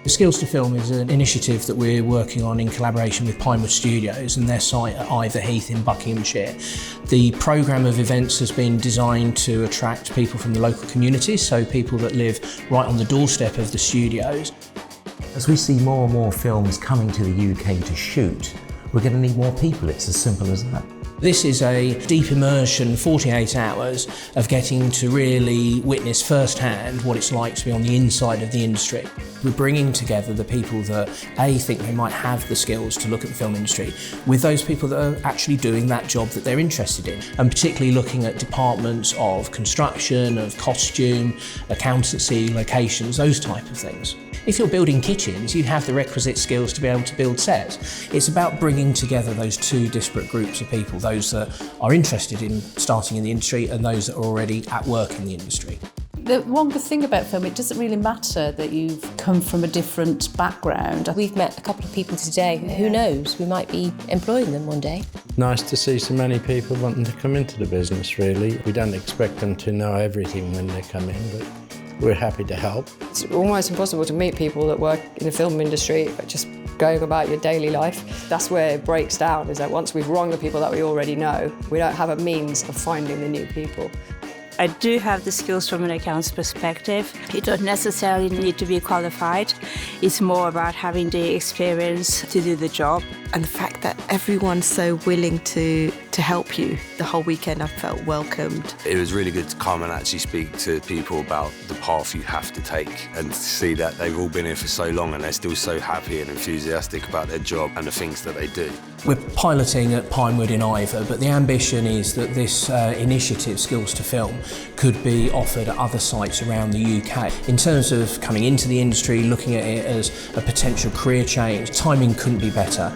Skills to Film is an initiative that we're working on in collaboration with Pinewood Studios and their site at Ivor Heath in Buckinghamshire. The programme of events has been designed to attract people from the local communities, so people that live right on the doorstep of the studios. As we see more and more films coming to the UK to shoot, we're going to need more people. It's as simple as that. This is a deep immersion, 48 hours of getting to really witness firsthand what it's like to be on the inside of the industry. We're bringing together the people that think they might have the skills to look at the film industry with those people that are actually doing that job that they're interested in, and particularly looking at departments of construction, of costume, accountancy, locations, those type of things. If you're building kitchens, you have the requisite skills to be able to build sets. It's about bringing together those two disparate groups of people, those that are interested in starting in the industry and those that are already at work in the industry. The one good thing about film, it doesn't really matter that you've come from a different background. We've met a couple of people today. Who knows, we might be employing them one day. Nice to see so many people wanting to come into the business, really. We don't expect them to know everything when they come in, but we're happy to help. It's almost impossible to meet people that work in the film industry, just going about your daily life. That's where it breaks down, is that once we've wronged the people that we already know, we don't have a means of finding the new people. I do have the skills from an accounts perspective. You don't necessarily need to be qualified. It's more about having the experience to do the job. And the fact that everyone's so willing to help you. The whole weekend I felt welcomed. It was really good to come and actually speak to people about the path you have to take and to see that they've all been here for so long and they're still so happy and enthusiastic about their job and the things that they do. We're piloting at Pinewood in Ivor, but the ambition is that this initiative, Skills to Film, could be offered at other sites around the UK. In terms of coming into the industry, looking at it as a potential career change, timing couldn't be better.